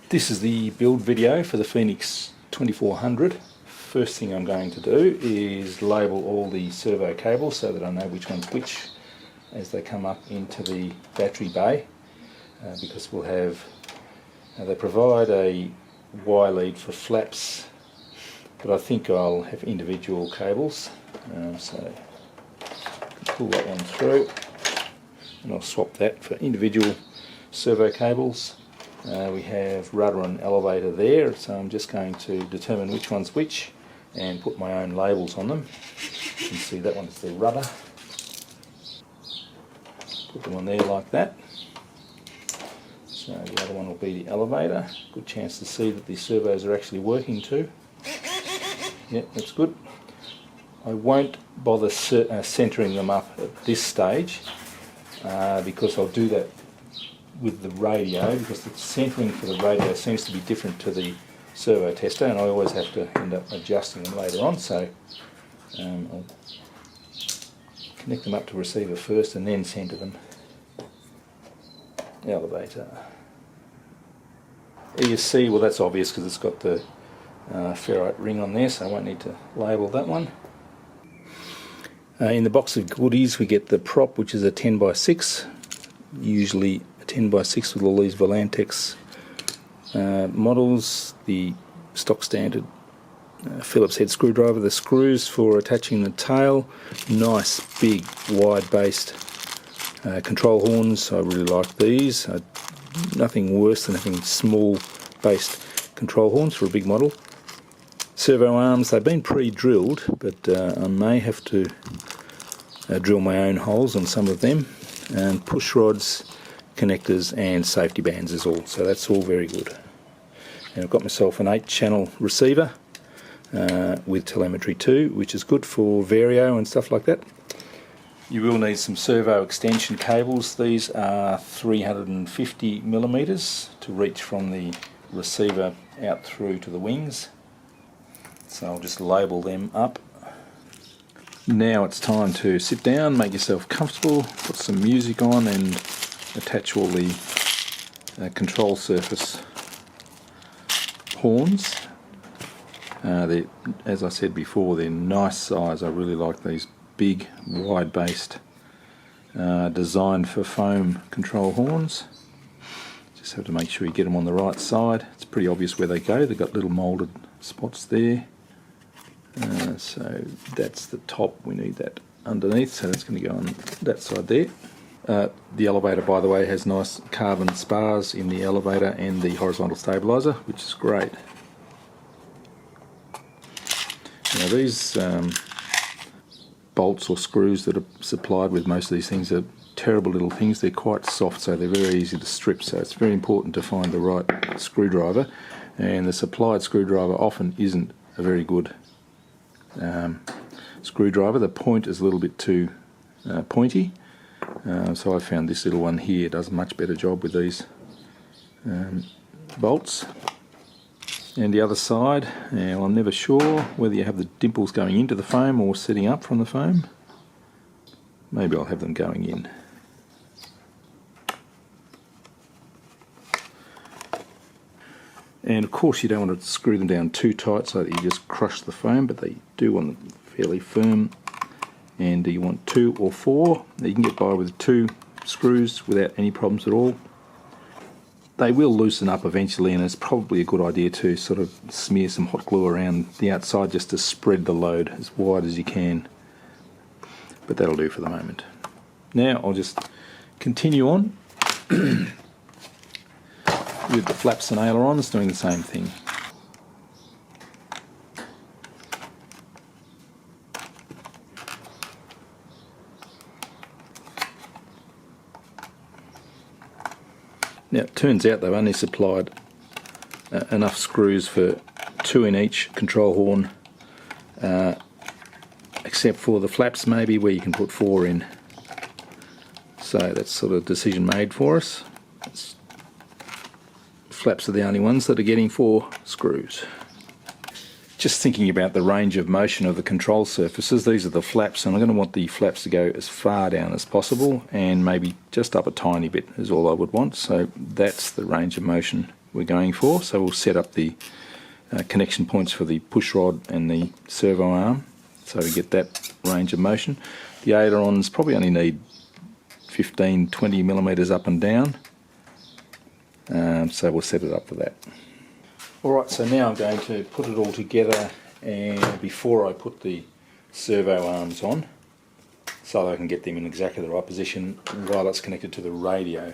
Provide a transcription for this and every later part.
This is the build video for the Phoenix 2400. First thing I'm going to do is label all the servo cables so that I know which one's which as they come up into the battery bay, because we'll have, they provide a Y lead for flaps, but I think I'll have individual cables, so pull that one through and I'll swap that for individual servo cables. We have rudder and elevator there, so I'm just going to determine which one's which and put my own labels on them. You can see that one's the rudder. Put them on there like that. So the other one will be the elevator. Good chance to see that the servos are actually working too. Yeah, that's good. I won't bother centering them up at this stage because I'll do that with the radio, because the centering for the radio seems to be different to the servo tester, and I always have to end up adjusting them later on, so I'll connect them up to receiver first and then center them. Elevator. ESC, well that's obvious because it's got the ferrite ring on there, so I won't need to label that one. In the box of goodies we get the prop, which is a 10x6, usually 10x6 with all these Volantex models, the stock standard Phillips head screwdriver, the screws for attaching the tail, nice big wide based control horns. I really like these. Nothing worse than having small based control horns for a big model. Servo arms, they've been pre-drilled, but I may have to drill my own holes on some of them, and push rods, connectors and safety bands is all, so that's all very good. And I've got myself an 8-channel receiver with telemetry too, which is good for Vario and stuff like that. You will need some servo extension cables. These are 350mm to reach from the receiver out through to the wings, so I'll just label them up. Now it's time to sit down, make yourself comfortable, put some music on and attach all the control surface horns. As I said before, they're nice size. I really like these big wide based designed for foam control horns. Just have to make sure you get them on the right side. It's pretty obvious where they go. They've got little moulded spots there. So that's the top, we need that underneath, so that's going to go on that side there. The elevator, by the way, has nice carbon spars in the elevator and the horizontal stabilizer, which is great. Now these bolts or screws that are supplied with most of these things are terrible little things. They're quite soft, so they're very easy to strip, so it's very important to find the right screwdriver, and the supplied screwdriver often isn't a very good screwdriver. The point is a little bit too pointy, so I found this little one here does a much better job with these bolts. And the other side, now I'm never sure whether you have the dimples going into the foam or setting up from the foam. Maybe I'll have them going in. And of course you don't want to screw them down too tight so that you just crush the foam, but they do want them fairly firm, and you want 2 or 4. You can get by with 2 screws without any problems at all. They will loosen up eventually, and it's probably a good idea to sort of smear some hot glue around the outside just to spread the load as wide as you can. But that'll do for the moment. Now I'll just continue on with the flaps and ailerons, doing the same thing. Now it turns out they've only supplied enough screws for 2 in each control horn, except for the flaps maybe, where you can put 4 in. So that's sort of decision made for us. Flaps are the only ones that are getting 4 screws. Just thinking about the range of motion of the control surfaces, these are the flaps, and I'm going to want the flaps to go as far down as possible, and maybe just up a tiny bit is all I would want. So that's the range of motion we're going for. So we'll set up the connection points for the push rod and the servo arm, so we get that range of motion. The ailerons probably only need 15-20 millimeters up and down, so we'll set it up for that. Alright, so now I'm going to put it all together, and before I put the servo arms on, so that I can get them in exactly the right position while it's connected to the radio.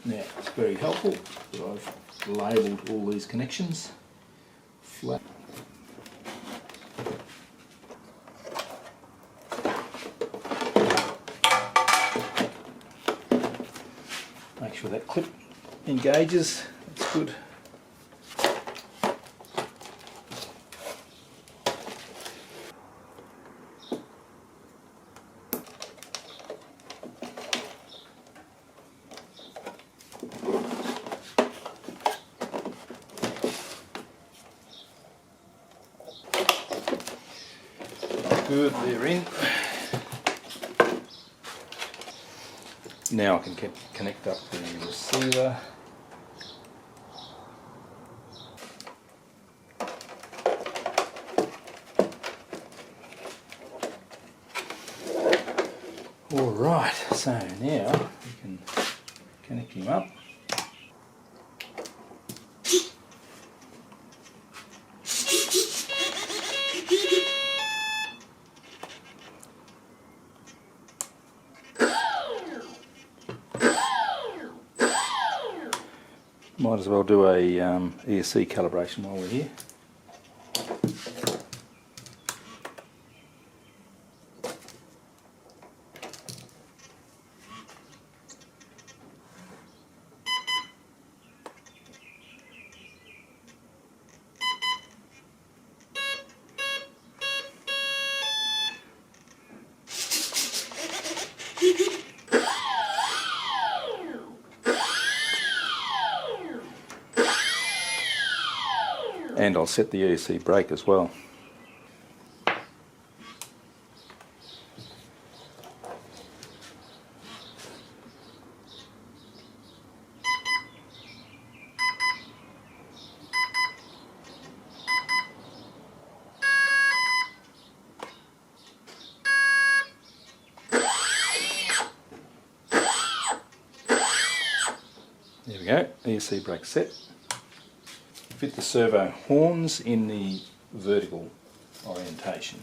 Now, it's very helpful that I've labelled all these connections flat. Make sure that clip engages, that's good. Good, they're in. Now I can connect up the receiver. Alright, so now we can connect him up. Might as well do a ESC calibration while we're here. And I'll set the ESC brake as well. There we go, ESC brake set. Fit the servo horns in the vertical orientation.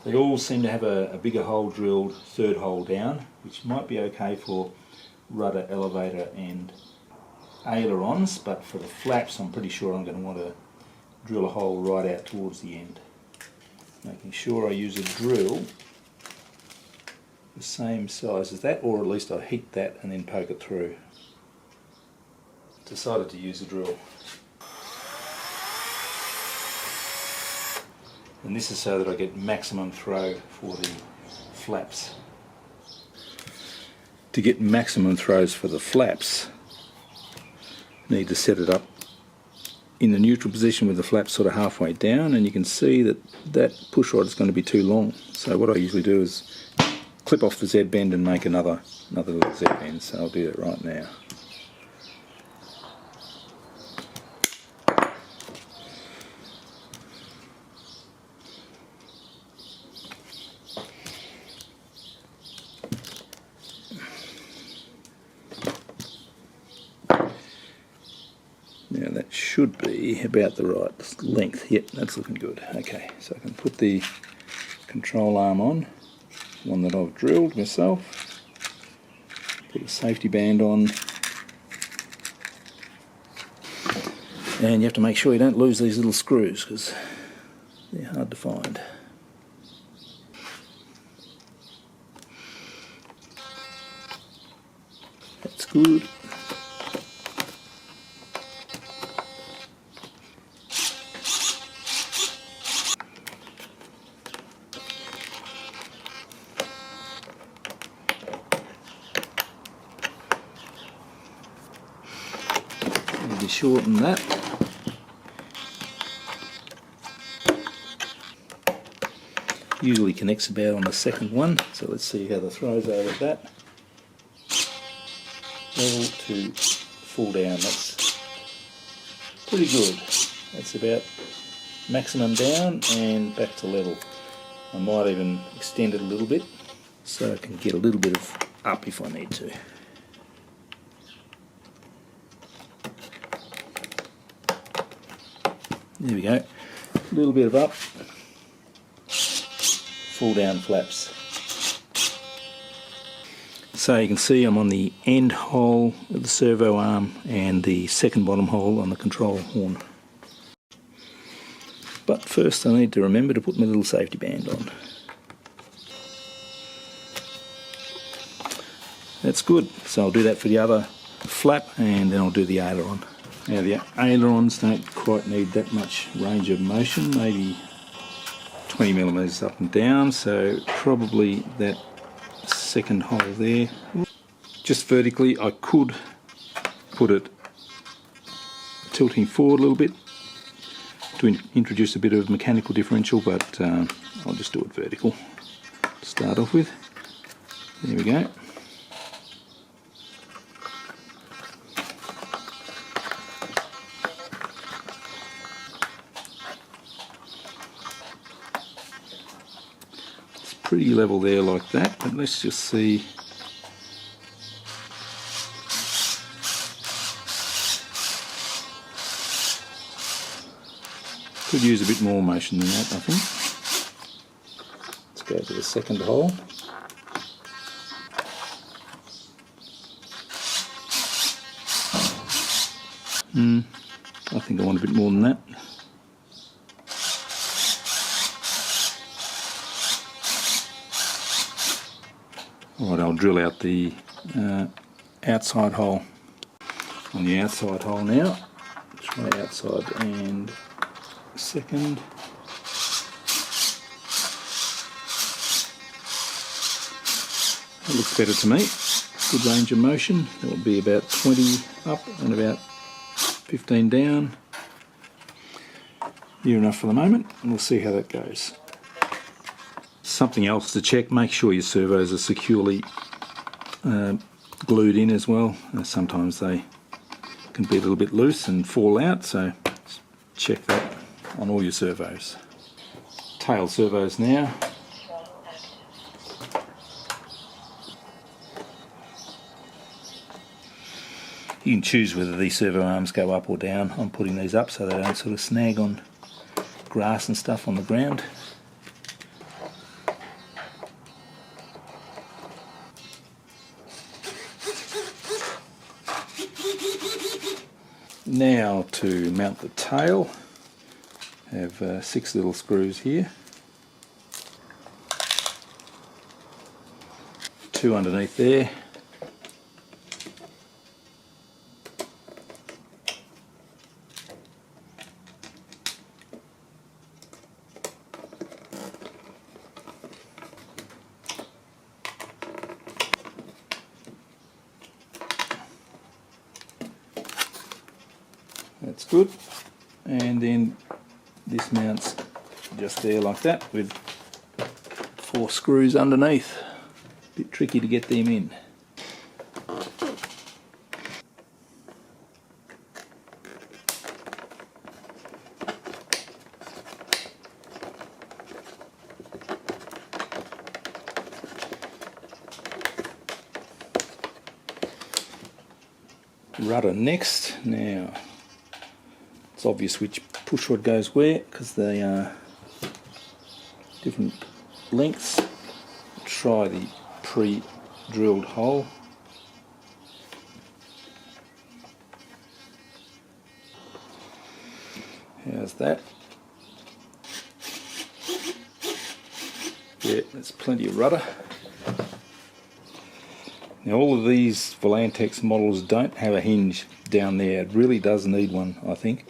They all seem to have a bigger hole drilled, third hole down, which might be okay for rudder, elevator and ailerons, but for the flaps I'm pretty sure I'm going to want to drill a hole right out towards the end. Making sure I use a drill the same size as that, or at least I heat that and then poke it through. Decided to use a drill. And this is so that I get maximum throw for the flaps. To get maximum throws for the flaps, need to set it up in the neutral position with the flaps sort of halfway down, and you can see that that push rod is going to be too long. So what I usually do is clip off the Z bend and make another little Z bend, so I'll do that right now. Now that should be about the right length. Yep, that's looking good. Okay, so I can put the control arm on, one that I've drilled myself, put a safety band on, and you have to make sure you don't lose these little screws because they're hard to find. That's good. Maybe shorten that. Usually connects about on the second one, so let's see how the throws are with that. Level to full down, that's pretty good. That's about maximum down and back to level. I might even extend it a little bit so I can get a little bit of up if I need to. There we go, a little bit of up, full down flaps. So you can see I'm on the end hole of the servo arm and the second bottom hole on the control horn. But first I need to remember to put my little safety band on. That's good, so I'll do that for the other flap and then I'll do the aileron. Now the ailerons don't quite need that much range of motion, maybe 20mm up and down, so probably that second hole there. Just vertically I could put it tilting forward a little bit to introduce a bit of mechanical differential, but I'll just do it vertical to start off with. There we go. It's pretty level there like that, but let's just see. Could use a bit more motion than that, I think. Let's go to the second hole. I think I want a bit more than that. Alright, I'll drill out the outside hole. On the outside hole now, try outside and second. That looks better to me. Good range of motion. That will be about 20 up and about 15 down. Near enough for the moment, and we'll see how that goes. Something else to check, make sure your servos are securely glued in as well. Sometimes they can be a little bit loose and fall out, so check that on all your servos. Tail servos now. You can choose whether these servo arms go up or down. I'm putting these up so they don't sort of snag on grass and stuff on the ground. Now to mount the tail, I have 6 little screws here, 2 underneath there, that's good, and then this mounts just there like that with 4 screws underneath. A bit tricky to get them in. Rudder next. Now it's obvious which pushrod goes where because they are different lengths. Try the pre-drilled hole. How's that? Yeah, there's plenty of rudder. Now all of these Volantex models don't have a hinge down there. It really does need one, I think,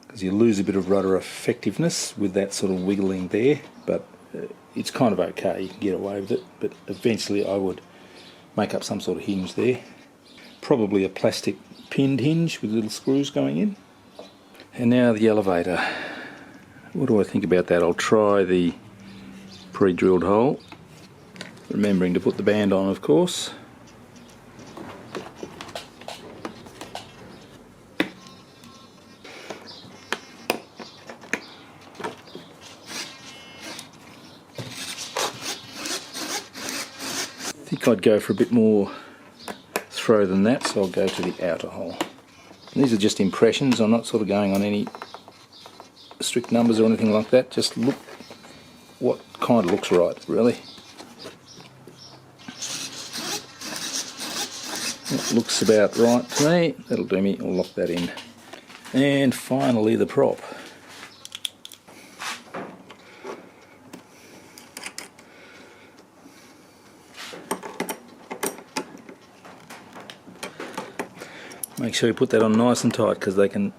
because you lose a bit of rudder effectiveness with that sort of wiggling there, but it's kind of okay, you can get away with it, but eventually I would make up some sort of hinge there. Probably a plastic pinned hinge with little screws going in. And now the elevator. What do I think about that? I'll try the pre-drilled hole, remembering to put the band on, of course. I think I'd go for a bit more throw than that, so I'll go to the outer hole. And these are just impressions. I'm not sort of going on any strict numbers or anything like that. Just look what kind of looks right, really. That looks about right to me. That'll do me. I'll lock that in. And finally the prop. Make sure you put that on nice and tight because they can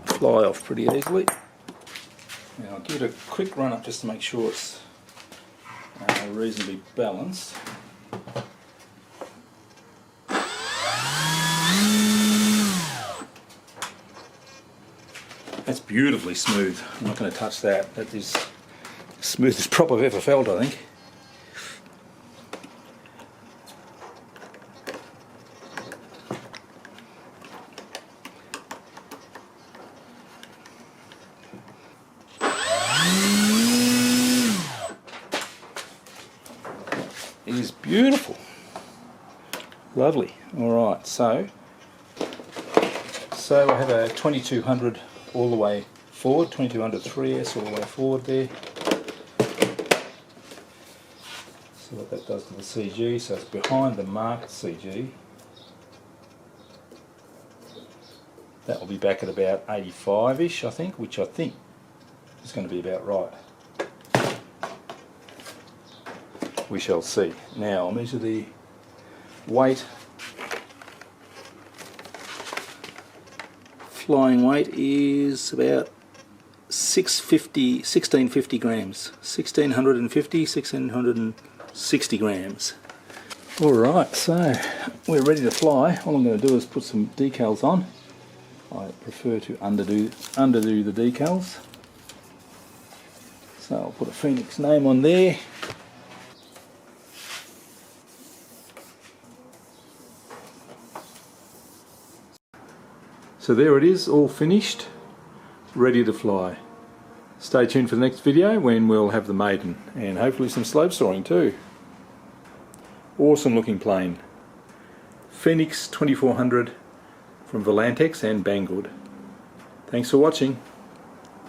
fly off pretty easily. Now I'll give it a quick run up just to make sure it's reasonably balanced. That's beautifully smooth. I'm not going to touch that. That is the smoothest prop I've ever felt, I think. It is beautiful. Lovely. Alright, so I have a 2200 all the way forward, 2200 3S all the way forward there. So what that does to the CG, so it's behind the marked CG. That will be back at about 85-ish, I think, which I think is going to be about right. We shall see. Now I'll measure the weight. Flying weight is about 1650 grams. 1660 grams. Alright, so we're ready to fly. All I'm going to do is put some decals on. I prefer to underdo the decals. So I'll put a Phoenix name on there. So there it is, all finished, ready to fly. Stay tuned for the next video when we'll have the maiden and hopefully some slope soaring too. Awesome looking plane. Phoenix 2400 from Volantex and Banggood. Thanks for watching.